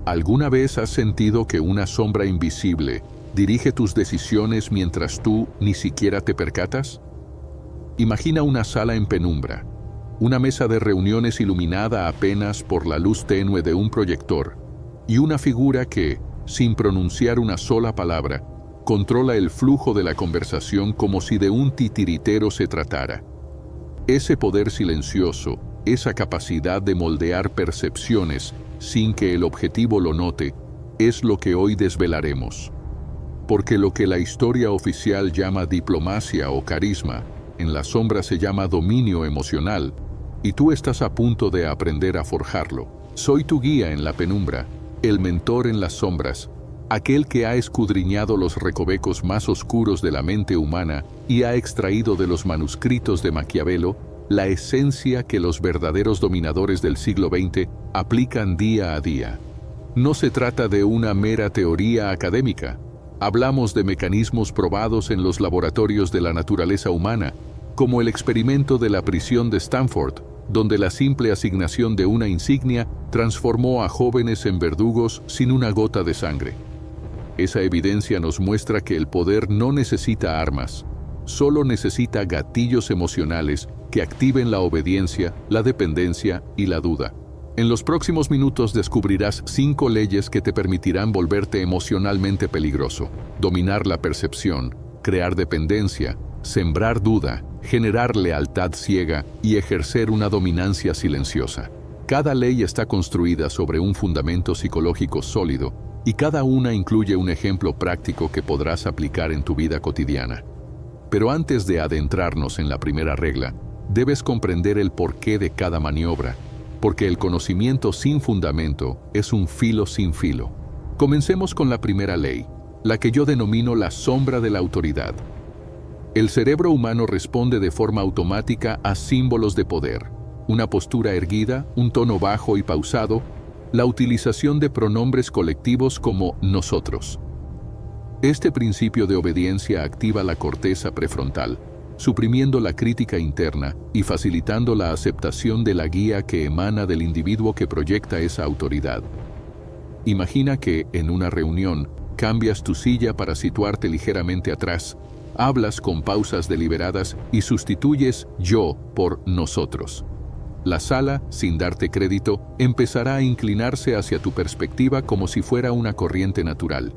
¿Alguna vez has sentido que una sombra invisible dirige tus decisiones mientras tú ni siquiera te percatas? Imagina una sala en penumbra, una mesa de reuniones iluminada apenas por la luz tenue de un proyector, y una figura que, sin pronunciar una sola palabra, controla el flujo de la conversación como si de un titiritero se tratara. Ese poder silencioso, esa capacidad de moldear percepciones sin que el objetivo lo note, es lo que hoy desvelaremos. Porque lo que la historia oficial llama diplomacia o carisma, en la sombra se llama dominio emocional, y tú estás a punto de aprender a forjarlo. Soy tu guía en la penumbra, el mentor en las sombras, aquel que ha escudriñado los recovecos más oscuros de la mente humana y ha extraído de los manuscritos de Maquiavelo la esencia que los verdaderos dominadores del siglo XX aplican día a día. No se trata de una mera teoría académica. Hablamos de mecanismos probados en los laboratorios de la naturaleza humana, como el experimento de la prisión de Stanford, donde la simple asignación de una insignia transformó a jóvenes en verdugos sin una gota de sangre. Esa evidencia nos muestra que el poder no necesita armas, solo necesita gatillos emocionales que activen la obediencia, la dependencia y la duda. En los próximos minutos descubrirás 5 leyes que te permitirán volverte emocionalmente peligroso, dominar la percepción, crear dependencia, sembrar duda, generar lealtad ciega y ejercer una dominancia silenciosa. Cada ley está construida sobre un fundamento psicológico sólido y cada una incluye un ejemplo práctico que podrás aplicar en tu vida cotidiana. Pero antes de adentrarnos en la primera regla, debes comprender el porqué de cada maniobra, porque el conocimiento sin fundamento es un filo sin filo. Comencemos con la primera ley, la que yo denomino la sombra de la autoridad. El cerebro humano responde de forma automática a símbolos de poder, una postura erguida, un tono bajo y pausado, la utilización de pronombres colectivos como nosotros. Este principio de obediencia activa la corteza prefrontal, suprimiendo la crítica interna y facilitando la aceptación de la guía que emana del individuo que proyecta esa autoridad. Imagina que, en una reunión, cambias tu silla para situarte ligeramente atrás, hablas con pausas deliberadas y sustituyes yo por nosotros. La sala, sin darte crédito, empezará a inclinarse hacia tu perspectiva como si fuera una corriente natural.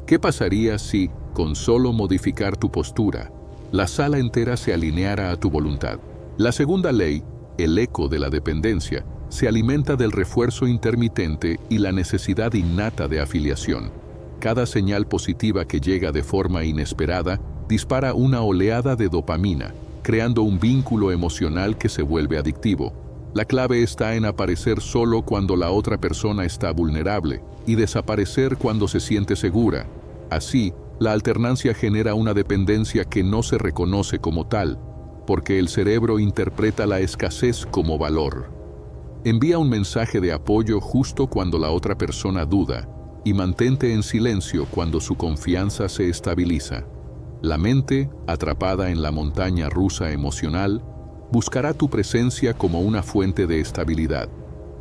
¿Qué pasaría si, con solo modificar tu postura, la sala entera se alineara a tu voluntad? La segunda ley, el eco de la dependencia, se alimenta del refuerzo intermitente y la necesidad innata de afiliación. Cada señal positiva que llega de forma inesperada dispara una oleada de dopamina, creando un vínculo emocional que se vuelve adictivo. La clave está en aparecer solo cuando la otra persona está vulnerable y desaparecer cuando se siente segura. Así, la alternancia genera una dependencia que no se reconoce como tal, porque el cerebro interpreta la escasez como valor. Envía un mensaje de apoyo justo cuando la otra persona duda y mantente en silencio cuando su confianza se estabiliza. La mente, atrapada en la montaña rusa emocional, buscará tu presencia como una fuente de estabilidad.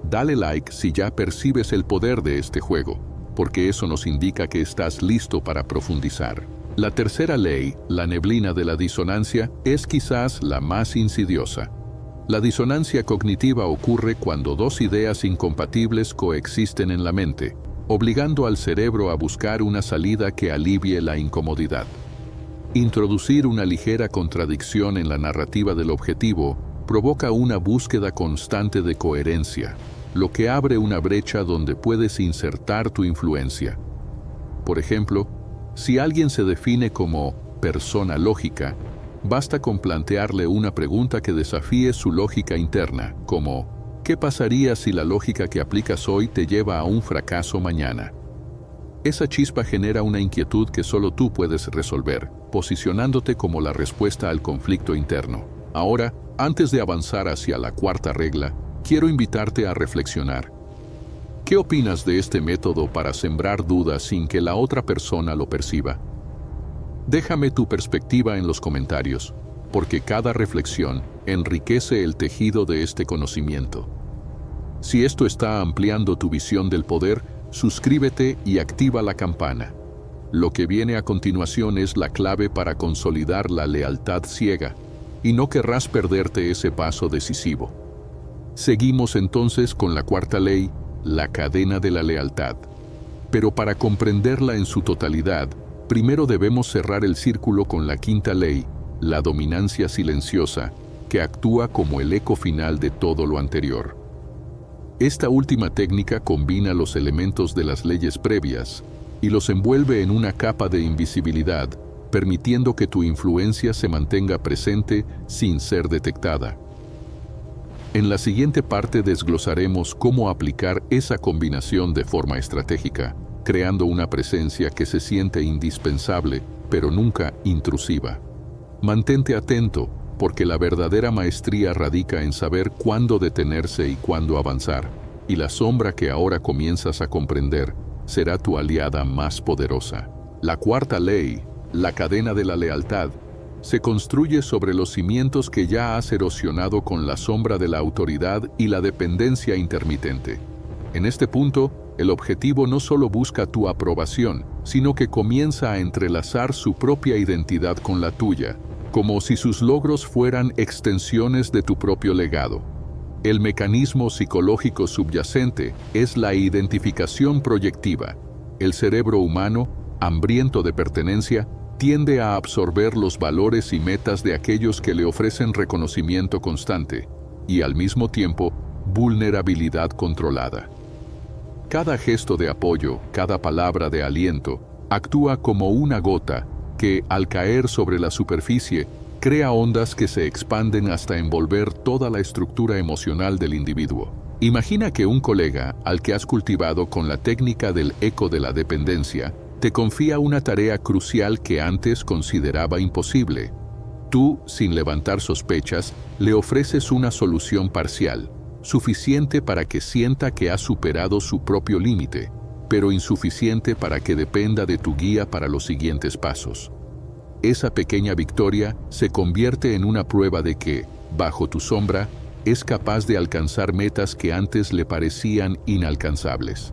Dale like si ya percibes el poder de este juego, porque eso nos indica que estás listo para profundizar. La tercera ley, la neblina de la disonancia, es quizás la más insidiosa. La disonancia cognitiva ocurre cuando dos ideas incompatibles coexisten en la mente, obligando al cerebro a buscar una salida que alivie la incomodidad. Introducir una ligera contradicción en la narrativa del objetivo provoca una búsqueda constante de coherencia, lo que abre una brecha donde puedes insertar tu influencia. Por ejemplo, si alguien se define como persona lógica, basta con plantearle una pregunta que desafíe su lógica interna, como ¿qué pasaría si la lógica que aplicas hoy te lleva a un fracaso mañana? Esa chispa genera una inquietud que solo tú puedes resolver, posicionándote como la respuesta al conflicto interno. Ahora, antes de avanzar hacia la cuarta regla, quiero invitarte a reflexionar. ¿Qué opinas de este método para sembrar dudas sin que la otra persona lo perciba? Déjame tu perspectiva en los comentarios, porque cada reflexión enriquece el tejido de este conocimiento. Si esto está ampliando tu visión del poder, suscríbete y activa la campana. Lo que viene a continuación es la clave para consolidar la lealtad ciega, y no querrás perderte ese paso decisivo. Seguimos entonces con la cuarta ley, la cadena de la lealtad. Pero para comprenderla en su totalidad, primero debemos cerrar el círculo con la quinta ley, la dominancia silenciosa, que actúa como el eco final de todo lo anterior. Esta última técnica combina los elementos de las leyes previas y los envuelve en una capa de invisibilidad, permitiendo que tu influencia se mantenga presente sin ser detectada. En la siguiente parte desglosaremos cómo aplicar esa combinación de forma estratégica, creando una presencia que se siente indispensable, pero nunca intrusiva. Mantente atento, porque la verdadera maestría radica en saber cuándo detenerse y cuándo avanzar, y la sombra que ahora comienzas a comprender será tu aliada más poderosa. La cuarta ley, la cadena de la lealtad, se construye sobre los cimientos que ya has erosionado con la sombra de la autoridad y la dependencia intermitente. En este punto, el objetivo no solo busca tu aprobación, sino que comienza a entrelazar su propia identidad con la tuya, como si sus logros fueran extensiones de tu propio legado. El mecanismo psicológico subyacente es la identificación proyectiva. El cerebro humano, hambriento de pertenencia, tiende a absorber los valores y metas de aquellos que le ofrecen reconocimiento constante y, al mismo tiempo, vulnerabilidad controlada. Cada gesto de apoyo, cada palabra de aliento, actúa como una gota que, al caer sobre la superficie, crea ondas que se expanden hasta envolver toda la estructura emocional del individuo. Imagina que un colega, al que has cultivado con la técnica del eco de la dependencia, te confía una tarea crucial que antes consideraba imposible. Tú, sin levantar sospechas, le ofreces una solución parcial, suficiente para que sienta que ha superado su propio límite, pero insuficiente para que dependa de tu guía para los siguientes pasos. Esa pequeña victoria se convierte en una prueba de que, bajo tu sombra, es capaz de alcanzar metas que antes le parecían inalcanzables.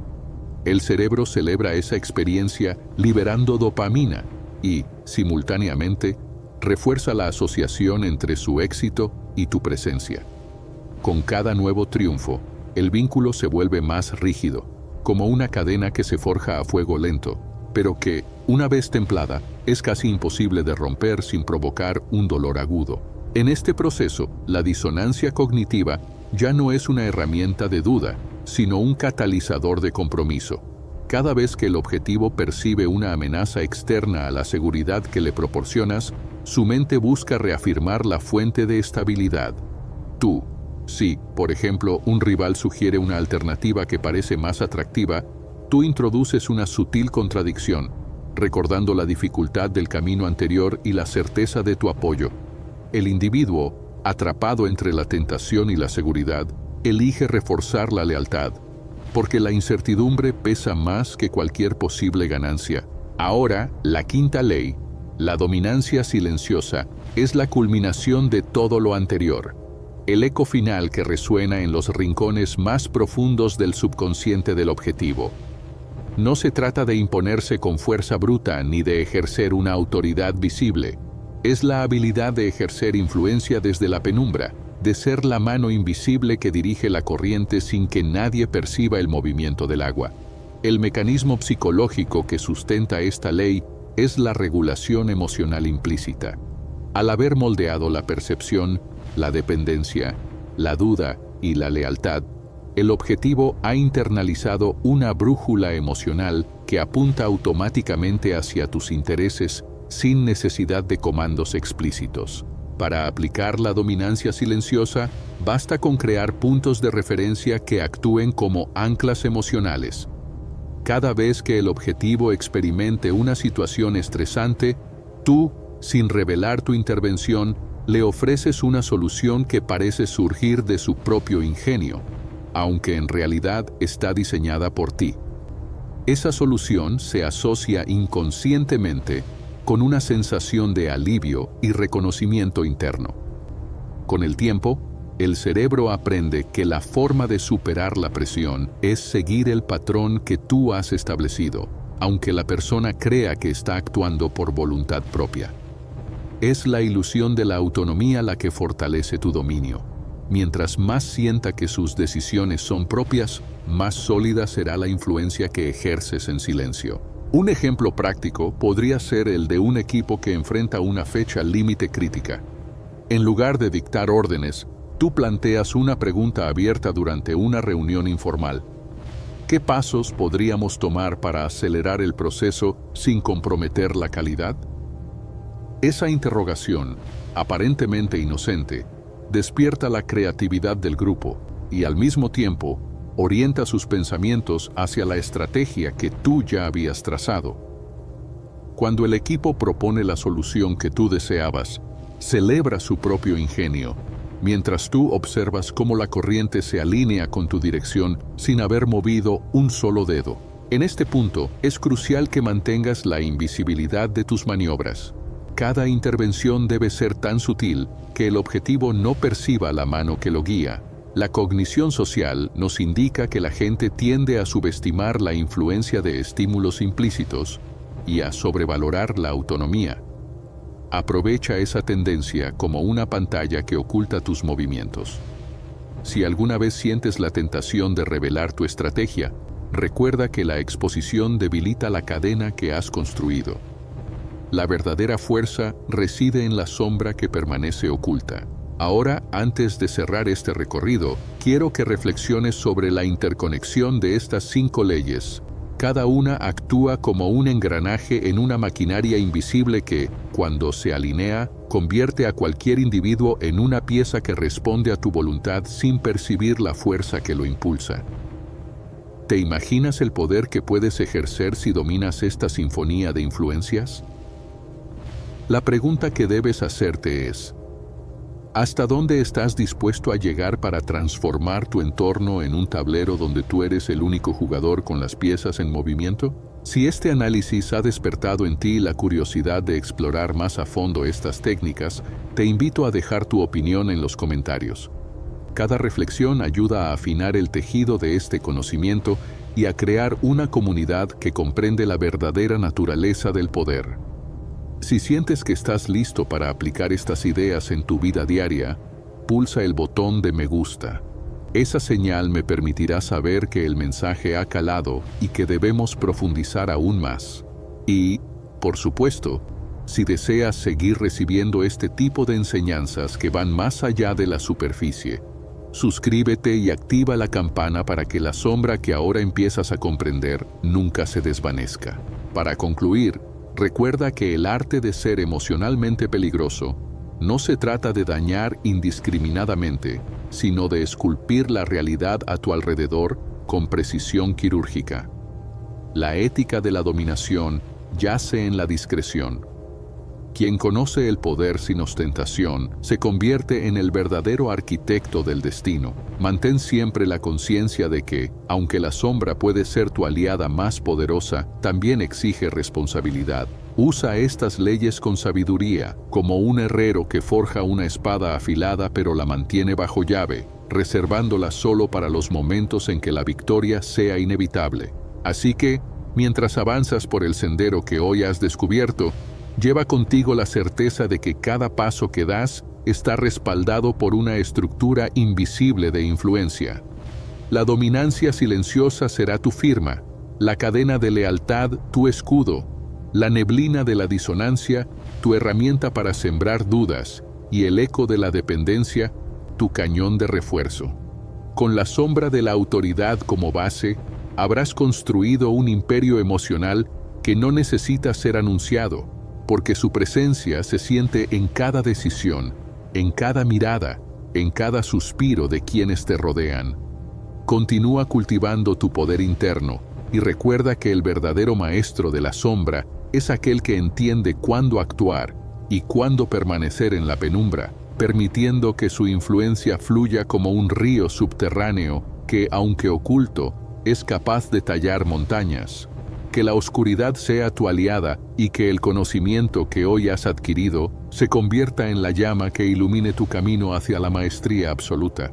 El cerebro celebra esa experiencia liberando dopamina y, simultáneamente, refuerza la asociación entre su éxito y tu presencia. Con cada nuevo triunfo, el vínculo se vuelve más rígido, como una cadena que se forja a fuego lento, pero que, una vez templada, es casi imposible de romper sin provocar un dolor agudo. En este proceso, la disonancia cognitiva ya no es una herramienta de duda, sino un catalizador de compromiso. Cada vez que el objetivo percibe una amenaza externa a la seguridad que le proporcionas, su mente busca reafirmar la fuente de estabilidad. Tú, si, por ejemplo, un rival sugiere una alternativa que parece más atractiva, tú introduces una sutil contradicción, recordando la dificultad del camino anterior y la certeza de tu apoyo. El individuo, atrapado entre la tentación y la seguridad, elige reforzar la lealtad, porque la incertidumbre pesa más que cualquier posible ganancia. Ahora, la quinta ley, la dominancia silenciosa, es la culminación de todo lo anterior. El eco final que resuena en los rincones más profundos del subconsciente del objetivo. No se trata de imponerse con fuerza bruta ni de ejercer una autoridad visible. Es la habilidad de ejercer influencia desde la penumbra, de ser la mano invisible que dirige la corriente sin que nadie perciba el movimiento del agua. El mecanismo psicológico que sustenta esta ley es la regulación emocional implícita. Al haber moldeado la percepción, la dependencia, la duda y la lealtad, el objetivo ha internalizado una brújula emocional que apunta automáticamente hacia tus intereses sin necesidad de comandos explícitos. Para aplicar la dominancia silenciosa, basta con crear puntos de referencia que actúen como anclas emocionales. Cada vez que el objetivo experimente una situación estresante, tú, sin revelar tu intervención, le ofreces una solución que parece surgir de su propio ingenio, aunque en realidad está diseñada por ti. Esa solución se asocia inconscientemente con una sensación de alivio y reconocimiento interno. Con el tiempo, El cerebro aprende que la forma de superar la presión es seguir el patrón que tú has establecido, aunque la persona crea que está actuando por voluntad propia. Es la ilusión de la autonomía la que fortalece tu dominio. Mientras más sienta que sus decisiones son propias, más sólida será la influencia que ejerces en silencio. Un ejemplo práctico podría ser el de un equipo que enfrenta una fecha límite crítica. En lugar de dictar órdenes, tú planteas una pregunta abierta durante una reunión informal. ¿Qué pasos podríamos tomar para acelerar el proceso sin comprometer la calidad? Esa interrogación, aparentemente inocente, despierta la creatividad del grupo y al mismo tiempo orienta sus pensamientos hacia la estrategia que tú ya habías trazado. Cuando el equipo propone la solución que tú deseabas, celebra su propio ingenio, mientras tú observas cómo la corriente se alinea con tu dirección sin haber movido un solo dedo. En este punto, es crucial que mantengas la invisibilidad de tus maniobras. Cada intervención debe ser tan sutil que el objetivo no perciba la mano que lo guía. La cognición social nos indica que la gente tiende a subestimar la influencia de estímulos implícitos y a sobrevalorar la autonomía. Aprovecha esa tendencia como una pantalla que oculta tus movimientos. Si alguna vez sientes la tentación de revelar tu estrategia, recuerda que la exposición debilita la cadena que has construido. La verdadera fuerza reside en la sombra que permanece oculta. Ahora, antes de cerrar este recorrido, quiero que reflexiones sobre la interconexión de estas 5 leyes. Cada una actúa como un engranaje en una maquinaria invisible que, cuando se alinea, convierte a cualquier individuo en una pieza que responde a tu voluntad sin percibir la fuerza que lo impulsa. ¿Te imaginas el poder que puedes ejercer si dominas esta sinfonía de influencias? La pregunta que debes hacerte es: ¿hasta dónde estás dispuesto a llegar para transformar tu entorno en un tablero donde tú eres el único jugador con las piezas en movimiento? Si este análisis ha despertado en ti la curiosidad de explorar más a fondo estas técnicas, te invito a dejar tu opinión en los comentarios. Cada reflexión ayuda a afinar el tejido de este conocimiento y a crear una comunidad que comprende la verdadera naturaleza del poder. Si sientes que estás listo para aplicar estas ideas en tu vida diaria, pulsa el botón de me gusta. Esa señal me permitirá saber que el mensaje ha calado y que debemos profundizar aún más. Y, por supuesto, si deseas seguir recibiendo este tipo de enseñanzas que van más allá de la superficie, suscríbete y activa la campana para que la sombra que ahora empiezas a comprender nunca se desvanezca. Para concluir, recuerda que el arte de ser emocionalmente peligroso no se trata de dañar indiscriminadamente, sino de esculpir la realidad a tu alrededor con precisión quirúrgica. La ética de la dominación yace en la discreción. Quien conoce el poder sin ostentación se convierte en el verdadero arquitecto del destino. Mantén siempre la conciencia de que, aunque la sombra puede ser tu aliada más poderosa, también exige responsabilidad. Usa estas leyes con sabiduría, como un herrero que forja una espada afilada pero la mantiene bajo llave, reservándola solo para los momentos en que la victoria sea inevitable. Así que, mientras avanzas por el sendero que hoy has descubierto, lleva contigo la certeza de que cada paso que das está respaldado por una estructura invisible de influencia. La dominancia silenciosa será tu firma, la cadena de lealtad tu escudo, la neblina de la disonancia tu herramienta para sembrar dudas y el eco de la dependencia tu cañón de refuerzo. Con la sombra de la autoridad como base, habrás construido un imperio emocional que no necesita ser anunciado, porque su presencia se siente en cada decisión, en cada mirada, en cada suspiro de quienes te rodean. Continúa cultivando tu poder interno y recuerda que el verdadero maestro de la sombra es aquel que entiende cuándo actuar y cuándo permanecer en la penumbra, permitiendo que su influencia fluya como un río subterráneo que, aunque oculto, es capaz de tallar montañas. Que la oscuridad sea tu aliada y que el conocimiento que hoy has adquirido se convierta en la llama que ilumine tu camino hacia la maestría absoluta.